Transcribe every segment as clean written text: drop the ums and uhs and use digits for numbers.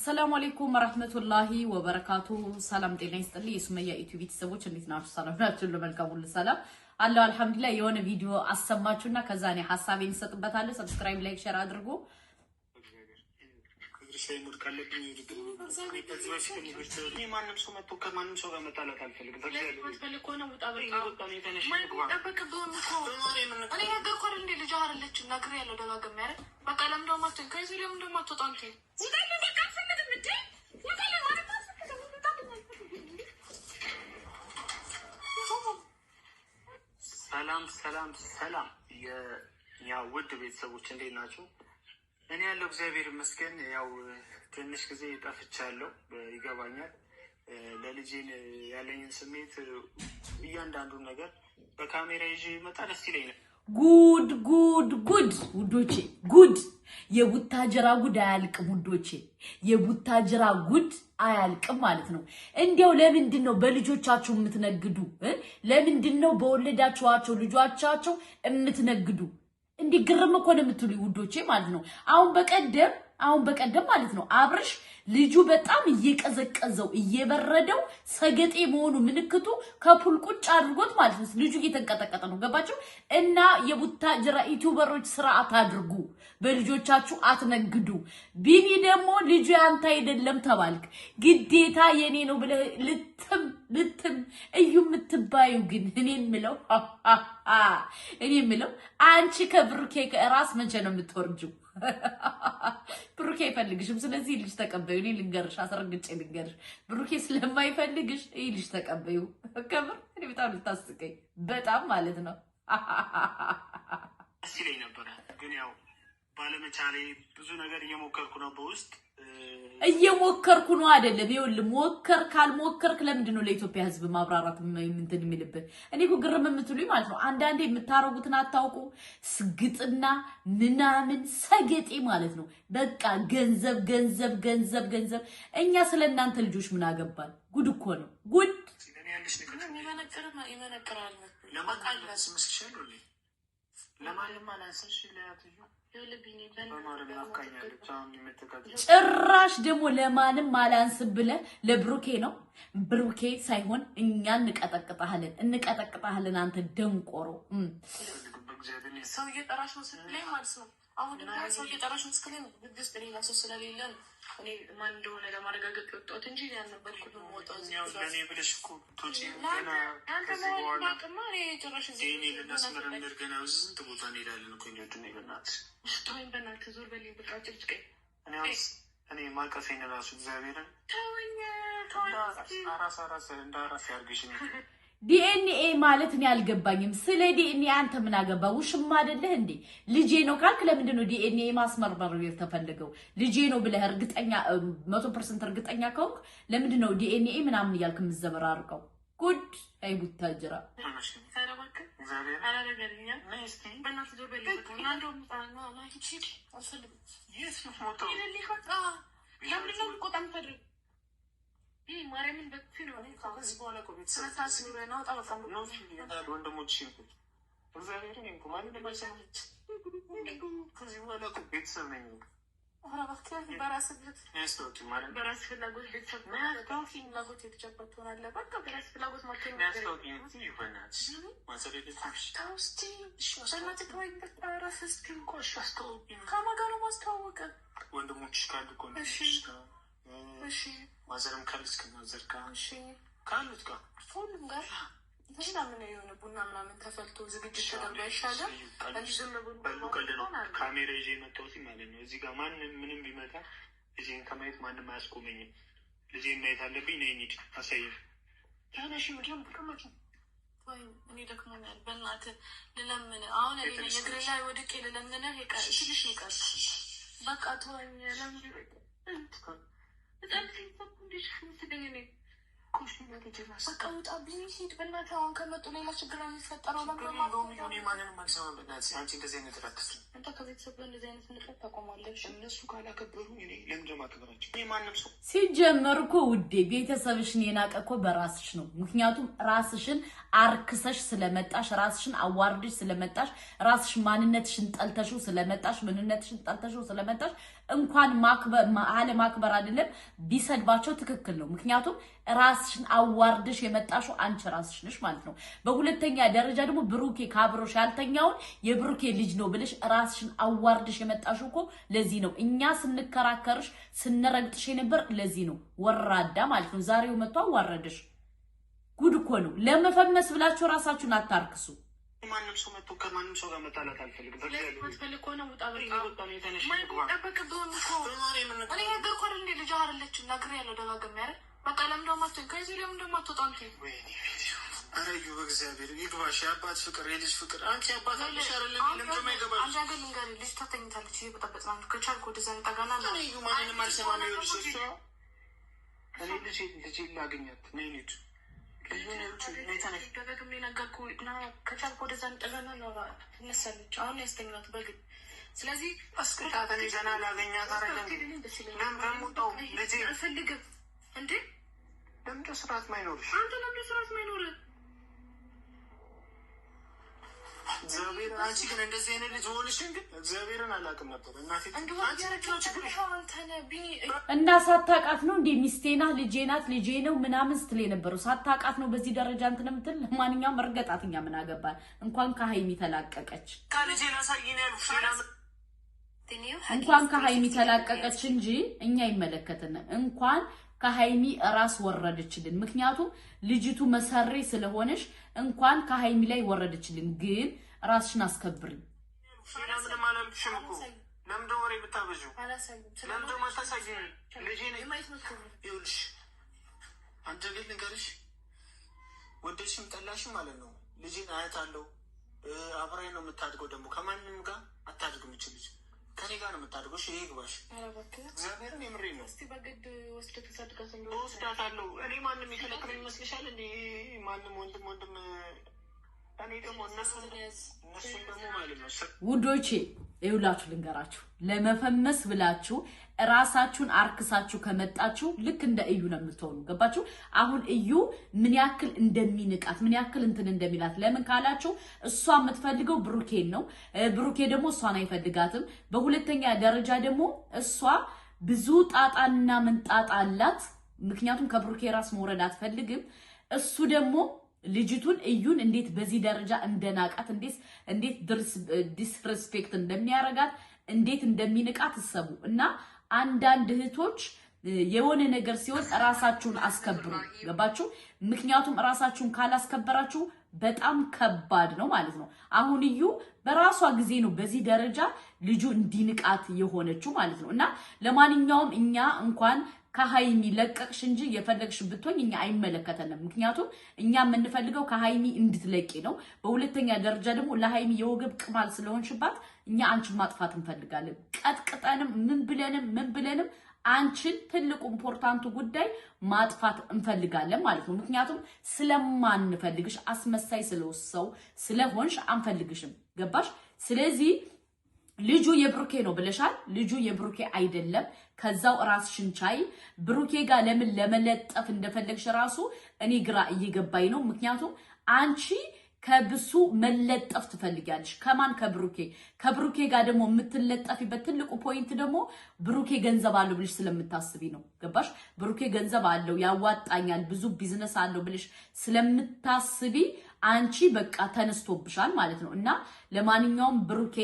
السلام عليكم ورحمة الله وبركاته. سلام ጤና ይስጥልኝ የሱመያ ዩቲዩብ ቤተሰቦች እንዴት ናችሁ? ሰላም ናችሁ? ለመልካም ሁሉ ሰላም አላህ አልሐምዱሊላህ። የሆነ ቪዲዮ አሰማችሁና ከዛ እኔ ሐሳቤን እንሰጥበታለሁ። ሰብስክራይብ ላይክ ሼር አድርጉ። ሸይሙድ ካለብኝ ይድግሩ ማንም ሰው መጥቶ ከማንም ሰው ጋር መጣላት አልፈልግም። ሰላም ያው ውድ ቤተሰቦች እንዴት ናችሁ? እኔ ያለው እግዚአብሔር ይመስገን። ያው ትንሽ ጊዜ ጠፍቻለሁ ይገባኛል። ለልጄን ያለኝን ስሜት እያንዳንዱን ነገር በካሜራ ይዤ መጣ ደስ ይለኛል። ጉድ ውዶቼ ጉድ የቡታጅራ ጉድ አያልቅም ውዶቼ፣ የቡታጅራ ጉድ አያልቅም ማለት ነው። እንዲያው ለምንድን ነው በልጆቻችሁ የምትነግዱ? ለምንድን ነው በወለዳችኋቸው ልጆቻቸው የምትነግዱ? እንዴ ግርም እኮ ነው የምትሉ ውዶቼ ማለት ነው። አሁን በቀደም ማለት ነው አብርሽ ልጁ በጣም እየቀዘቀዘው እየበረደው ሰገጤ መሆኑ ምልክቱ ከፑል ቁጭ አድርጎት ማለት ነው። ልጁ እየተንቀጠቀጠ ነው። ገባችሁ? እና የቡታጅራ ዩቲዩበሮች ስርዓት አድርጉ፣ በልጆቻችሁ አትነግዱ። ቢኒ ደግሞ ልጁ ያንተ አይደለም ተባልክ፣ ግዴታ የኔ ነው ብለ ልትም እዩ የምትባዩ ግን እኔ የምለው አንቺ ከብሩኬ ራስ መቼ ነው የምትወርጂው? ብሩኬ አይፈልግሽም። ስለዚህ ልጅ ተቀበዩ። እኔ ልንገርሽ፣ አስረግጬ ልንገርሽ፣ ብሩኬ ስለማይፈልግሽ ይህ ልጅ ተቀበዩ። ከምር እኔ በጣም ልታስቀኝ በጣም ማለት ነው። ደስ ይለኝ ነበረ ግን ያው ባለመቻሌ ብዙ ነገር እየሞከርኩ ነው። በውስጥ እየሞከርኩ ነው አይደለም። ይኸውልህ ሞከር ካልሞከርክ ለምንድን ነው ለኢትዮጵያ ሕዝብ ማብራራት እንትን የሚልብህ? እኔ እኮ ግርም የምትሉኝ ማለት ነው አንዳንዴ የምታረጉትን አታውቁ። ስግጥና ምናምን ሰገጤ ማለት ነው። በቃ ገንዘብ። እኛ ስለ እናንተ ልጆች ምን አገባል? ጉድ እኮ ነው ጉድ። ጭራሽ ደግሞ ለማንም አላንስ ብለህ ለብሩኬ ነው። ብሩኬ ሳይሆን እኛ እንቀጠቅጣለን። አንተ ደንቆሮ ሰው እየጠራሽ ነው ስትለኝ ማለት ነው። አሁን ደግሞ ሰው እየጠራሽ ነው ስትለኝ ግድስት ሌላ ሰው ስለሌለ እኔ ማን እንደሆነ ለማረጋገጥ የወጣሁት እንጂ ያነበልኩ በመወጣው እኔ ማቀፌን ራሱ እግዚአብሔርን እንዳራስ ያርግሽ። ዲኤንኤ ማለት እኔ አልገባኝም። ስለ ዲኤንኤ አንተ ምን አገባ? ውሽማ አይደለህ እንዴ? ልጄ ነው ካልክ ለምንድን ነው ዲኤንኤ ማስመርመር የተፈለገው? ልጄ ነው ብለህ እርግጠኛ 100% እርግጠኛ ከሆንክ ለምንድን ነው ዲኤንኤ ምናምን እያልክ የምትዘበራርቀው? ጉድ አይ ቡታጅራ ማርያምን በክፍል ነው ከዚህ በኋላ እኮ ቤተሰብ ነው ታውቃለህ ነው ወንድሞች ይልኩት እግዚአብሔርን እንኳ ማን እንደማይሰማች ከዚህ በኋላ እኮ ቤተሰብ ነኝ። አራ ባክህ በራስ ማለት በራስ ፍላጎት ቤተሰብ ነው ፍላጎት የተጨበጠ ሆናለ። በቃ በራስ ፍላጎት ማለት ነው ይሆናል ማሰለልሽ ታውስቲ ሸማት ተወይ በራስ ስኪን ኮሽ አስተውቂ ከማጋኑ ማስተዋወቀ ወንድሞች ካሉ እኮ ነው። እሺ ማዘርም ካለች ከማዘርካ እሺ ካሉት ጋር ሁሉም ጋር ምናምን የሆነ ቡና ምናምን ተፈልቶ ዝግጅት ተደርጎ አይሻልም? እንጂ ዝም ብሎ ካሜራ ይዤ መጣሁት ማለት ነው። እዚህ ጋር ማንም ምንም ቢመጣ ልጄን ከማየት ማንም አያስቆመኝም። ልጄን ማየት አለብኝ። ነይ እንሂድ አሳይሽ። ታናሽ ምንድነው ተቀመጭ ወይ? እኔ ደክሞኛል። በእናትህ ልለምን አሁን እኔ የግሬ ላይ ወድቄ ልለምንህ ትንሽ ይቀር በቃ ተወኝ። ለምን በጣም እንዴት ነው በቃ ውጣብኝ ሂድ በእናትህ። አሁን ከመጡ ሌላ ችግር ነው የሚፈጠረው። አንተ ከቤተሰብ ጋር እንደዚህ አይነት ንቀት ታቆማለህ። እነሱ ካላከበሩ እኔ ለምን ማከበራቸው? ማንም ሰው ሲጀመር እኮ ውዴ ቤተሰብሽን የናቀ እኮ በራስሽ ነው። ምክንያቱም ራስሽን አርክሰሽ ስለመጣሽ፣ ራስሽን አዋርድሽ ስለመጣሽ፣ ራስሽ ማንነትሽን ጠልተሽው ስለመጣሽ፣ ምንነትሽን ጠልተሽው ስለመጣሽ እንኳን ማክበር አይደለም ቢሰድባቸው ትክክል ነው። ምክንያቱም ራስሽን አዋርደሽ የመጣሽው አንቺ ራስሽ ነሽ ማለት ነው። በሁለተኛ ደረጃ ደግሞ ብሩኬ ካብሮሽ ያልተኛውን የብሩኬ ልጅ ነው ብለሽ ራስሽን አዋርደሽ የመጣሽው እኮ ለዚህ ነው። እኛ ስንከራከርሽ ስንረግጥሽ የነበር ለዚህ ነው። ወራዳ ማለት ነው። ዛሬው መጥቶ አዋረደሽ። ጉድ እኮ ነው። ለመፈመስ ብላችሁ ራሳችሁን አታርክሱ። ማንም ሰው መጥቶ ከማንም ሰው ጋር መጣላት አልፈልግም። ማትፈልግ ከሆነ ውጣ። ልጅ አይደለችም ነግሬያለሁ ደጋግሜ አይደል? በቃ ለምን ደሞ አትወጪም? ከዚህ ለምን ደሞ አትወጣም? ኧረ እዩ በእግዚአብሔር ይግባሽ። የአባት ፍቅር የልጅ ፍቅር አንቺ አባት አለሽ አይደለም? ለምን ደሞ አይገባሽ? አንቺ ግን ልንገርህ ልጅ ተተኝታለች። ይሄ በጣም ከቻልኩ ወደዛ እንጠጋና ነው። እዩ ማንንም አልሰማም። ይኸውልሽ እኔ ልጅ ላገኛት ነይ ልጅ ከቻልኩ ወደዛ እንጠጋና ነው ትነሳለች። አሁን ያስተኛት በግድ ስለዚህ አስከታተኔ ገና ላገኛት አይደለም። ለምን ደሞጣው ልጅ አልፈልግም እንዴ? ለምን ስርዓት ማይኖርሽ? አንተ ለምን ስርዓት ማይኖርህ? እግዚአብሔር አንቺ ግን እንደዚህ አይነት ልጅ ሆነሽን ግን እግዚአብሔርን አላውቅም ነበር። እናቴ እና ሳታውቃት ነው እንዴ ሚስቴ ናት ልጄ ናት ልጄ ነው ምናምን ስትል የነበረው? ሳታውቃት ነው በዚህ ደረጃ እንትን የምትል? ለማንኛውም እርገጣትኛ ምን አገባል? እንኳን ከሀይሚ ተላቀቀች እንኳን ከሀይሚ ተላቀቀች እንጂ እኛ አይመለከተንም። እንኳን ከሀይሚ ራስ ወረደችልን። ምክንያቱም ልጅቱ መሰሬ ስለሆነች እንኳን ከሀይሚ ላይ ወረደችልን። ግን ራስሽን አስከብሪ። ወደሽም ጠላሽም ማለት ነው ልጅን አያታለሁ። አብራኝ ነው የምታድገው። ደግሞ ከማንም ጋር አታድግም። ልጅ ከኔ ጋር ነው የምታድገው። ይሄ ግባሽ። እግዚአብሔርን የምሬን ነው። እስቲ በግድ ወስደህ ተሳድጋት እንዴ? ወስዳታለሁ። እኔ ማንም የከለከለኝ ይመስልሻል እንዴ? ማንም ወንድም እኔ ደግሞ እነሱ ደግሞ ማለት ነው ውዶቼ ይውላችሁ ልንገራችሁ፣ ለመፈመስ ብላችሁ ራሳችሁን አርክሳችሁ ከመጣችሁ ልክ እንደ እዩ ነው የምትሆኑ። ገባችሁ? አሁን እዩ ምን ያክል እንደሚንቃት ምን ያክል እንትን እንደሚላት ለምን ካላችሁ እሷ የምትፈልገው ብሩኬን ነው። ብሩኬ ደግሞ እሷን አይፈልጋትም። በሁለተኛ ደረጃ ደግሞ እሷ ብዙ ጣጣና ምንጣጣ አላት። ምክንያቱም ከብሩኬ ራስ መውረድ አትፈልግም። እሱ ደግሞ ልጅቱን እዩን እንዴት በዚህ ደረጃ እንደናቃት እንዴት ዲስሬስፔክት እንደሚያረጋት እንዴት እንደሚንቃት ተሰቡ። እና አንዳንድ እህቶች የሆነ ነገር ሲሆን ራሳችሁን አስከብሩ። ገባችሁ? ምክንያቱም ራሳችሁን ካላስከበራችሁ በጣም ከባድ ነው ማለት ነው። አሁን እዩ በራሷ ጊዜ ነው በዚህ ደረጃ ልጁ እንዲንቃት የሆነችው ማለት ነው። እና ለማንኛውም እኛ እንኳን ከሀይሚ ለቀቅሽ እንጂ የፈለግሽ ብትሆኝ እኛ አይመለከተንም። ምክንያቱም እኛ የምንፈልገው ከሀይሚ እንድትለቂ ነው። በሁለተኛ ደረጃ ደግሞ ለሀይሚ የወገብ ቅማል ስለሆንሽባት እኛ አንቺን ማጥፋት እንፈልጋለን። ቀጥቅጠንም ምን ብለንም አንቺን ትልቁ ኢምፖርታንቱ ጉዳይ ማጥፋት እንፈልጋለን ማለት ነው። ምክንያቱም ስለማንፈልግሽ አስመሳይ ስለወሰው ስለሆንሽ አንፈልግሽም። ገባሽ? ስለዚህ ልጁ የብሩኬ ነው ብለሻል። ልጁ የብሩኬ አይደለም። ከዛው ራስሽን ቻይ። ብሩኬ ጋር ለምን ለመለጠፍ እንደፈለግሽ ራሱ እኔ ግራ እየገባኝ ነው። ምክንያቱም አንቺ ከብሱ መለጠፍ ትፈልጊያለሽ። ከማን? ከብሩኬ ጋር ደግሞ የምትለጠፊበት ትልቁ ፖይንት ደግሞ ብሩኬ ገንዘብ አለው ብለሽ ስለምታስቢ ነው። ገባሽ? ብሩኬ ገንዘብ አለው ያዋጣኛል፣ ብዙ ቢዝነስ አለው ብለሽ ስለምታስቢ አንቺ በቃ ተነስቶብሻል ማለት ነው። እና ለማንኛውም ብሩኬ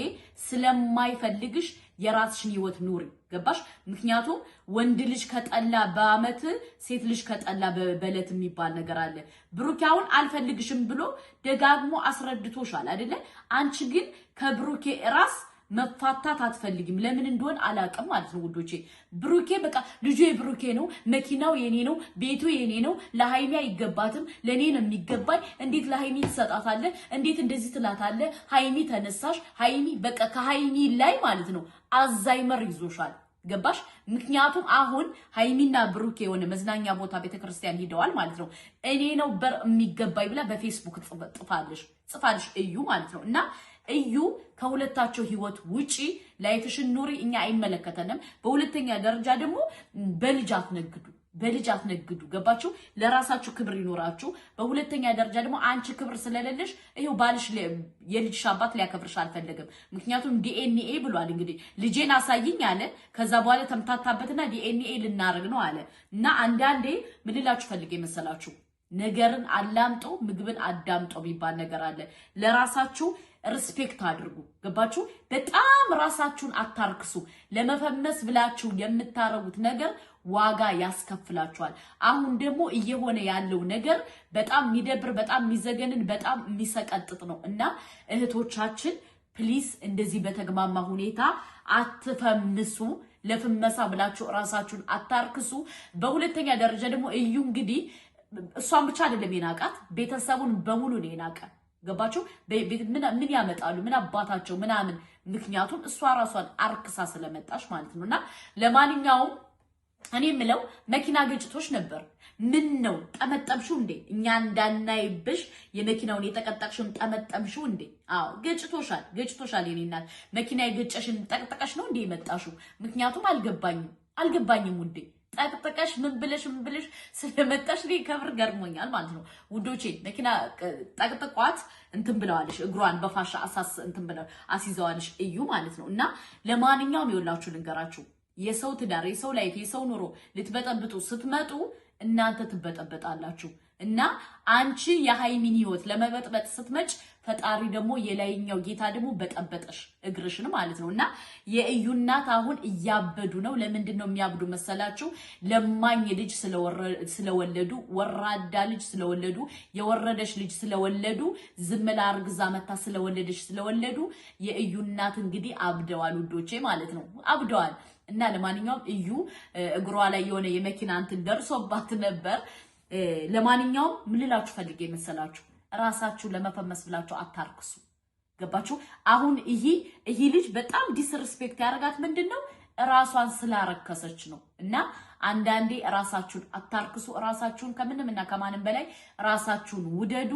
ስለማይፈልግሽ የራስሽን ህይወት ኑሪ። ገባሽ? ምክንያቱም ወንድ ልጅ ከጠላ በአመት ሴት ልጅ ከጠላ በበለት የሚባል ነገር አለ። ብሩኬ አሁን አልፈልግሽም ብሎ ደጋግሞ አስረድቶሻል አይደለ? አንቺ ግን ከብሩኬ ራስ መፋታት አትፈልጊም። ለምን እንደሆነ አላውቅም ማለት ነው ውዶቼ። ብሩኬ በቃ ልጁ የብሩኬ ነው፣ መኪናው የኔ ነው፣ ቤቱ የኔ ነው፣ ለሃይሚ አይገባትም፣ ለኔ ነው የሚገባኝ። እንዴት ለሃይሚ ትሰጣታለህ? እንዴት እንደዚህ ትላታለህ? ሃይሚ ተነሳሽ። ሃይሚ በቃ ከሃይሚ ላይ ማለት ነው አዛይመር ይዞሻል። ገባሽ? ምክንያቱም አሁን ሃይሚና ብሩኬ የሆነ መዝናኛ ቦታ ቤተክርስቲያን ሄደዋል ማለት ነው። እኔ ነው በር የሚገባኝ ብላ በፌስቡክ ጽፋልሽ እዩ ማለት ነው። እና እዩ ከሁለታቸው ህይወት ውጪ ላይፍሽን ኑሪ፣ እኛ አይመለከተንም። በሁለተኛ ደረጃ ደግሞ በልጅ አትነግዱ። በልጅ አትነግዱ። ገባችሁ? ለራሳችሁ ክብር ይኖራችሁ። በሁለተኛ ደረጃ ደግሞ አንቺ ክብር ስለሌለሽ ይሄው ባልሽ የልጅሽ አባት ሊያከብርሽ አልፈለገም። ምክንያቱም ዲኤንኤ ብሏል። እንግዲህ ልጄን አሳይኝ አለ። ከዛ በኋላ ተምታታበትና ዲኤንኤ ልናረግ ነው አለ። እና አንዳንዴ ምን ልላችሁ ፈልጌ መሰላችሁ ነገርን አላምጦ ምግብን አዳምጦ የሚባል ነገር አለ። ለራሳችሁ ሪስፔክት አድርጉ። ገባችሁ? በጣም ራሳችሁን አታርክሱ። ለመፈመስ ብላችሁ የምታረጉት ነገር ዋጋ ያስከፍላችኋል። አሁን ደግሞ እየሆነ ያለው ነገር በጣም የሚደብር፣ በጣም የሚዘገንን፣ በጣም የሚሰቀጥጥ ነው እና እህቶቻችን ፕሊስ እንደዚህ በተግማማ ሁኔታ አትፈምሱ። ለፍመሳ ብላችሁ ራሳችሁን አታርክሱ። በሁለተኛ ደረጃ ደግሞ እዩ እንግዲህ እሷን ብቻ አይደለም የናቃት ቤተሰቡን በሙሉ ነው የናቀ። ገባችሁ? ምን ያመጣሉ ምን አባታቸው ምናምን። ምክንያቱም እሷ ራሷን አርክሳ ስለመጣች ማለት ነውና ለማንኛውም እኔ ምለው መኪና ገጭቶች ነበር። ምን ነው ጠመጠምሽው እንዴ? እኛ እንዳናይብሽ የመኪናውን የተቀጠቅሽን ጠመጠምሽው እንዴ? አዎ ገጭቶሻል የኔ እናት። መኪና የገጨሽን ጠቅጥቀሽ ነው እንዴ የመጣሽው? ምክንያቱም አልገባኝም ውዴ። ጠቅጥቀሽ ምን ብለሽ ስለመጣሽ ከብር ገርሞኛል ማለት ነው ውዶቼ። መኪና ጠቅጥቋት እንትን ብለዋልሽ፣ እግሯን በፋሻ እንትን ብለው አስይዘዋልሽ እዩ ማለት ነው። እና ለማንኛውም ይኸውላችሁ ልንገራችሁ፣ የሰው ትዳር፣ የሰው ላይፍ፣ የሰው ኑሮ ልትበጠብጡ ስትመጡ እናንተ ትበጠበጣላችሁ። እና አንቺ የሃይሚን ህይወት ለመበጥበጥ ስትመጭ ፈጣሪ ደግሞ የላይኛው ጌታ ደግሞ በጠበጠሽ እግርሽን ማለት ነው። እና የእዩ እናት አሁን እያበዱ ነው። ለምንድን ነው የሚያብዱ መሰላችሁ? ለማኝ ልጅ ስለወለዱ፣ ወራዳ ልጅ ስለወለዱ፣ የወረደሽ ልጅ ስለወለዱ፣ ዝምላ አርግዛ መታ ስለወለዱ የእዩ እናት እንግዲህ አብደዋል ውዶቼ ማለት ነው፣ አብደዋል። እና ለማንኛውም እዩ እግሯ ላይ የሆነ የመኪና እንትን ደርሶባት ነበር። ለማንኛውም ምን ልላችሁ ፈልጌ መሰላችሁ? ራሳችሁ ለመፈመስ ብላችሁ አታርክሱ። ገባችሁ? አሁን ይሄ ልጅ በጣም ዲስሪስፔክት ያደርጋት ምንድነው? ራሷን ስላረከሰች ነው። እና አንዳንዴ ራሳችሁን አታርክሱ። ራሳችሁን ከምንም እና ከማንም በላይ ራሳችሁን ውደዱ።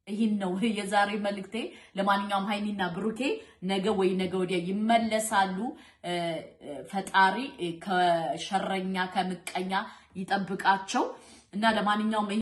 ይሄን ነው የዛሬ መልእክቴ። ለማንኛውም ሃይሚና ብሩኬ ነገ ወይ ነገ ወዲያ ይመለሳሉ። ፈጣሪ ከሸረኛ ከምቀኛ ይጠብቃቸው። እና ለማንኛውም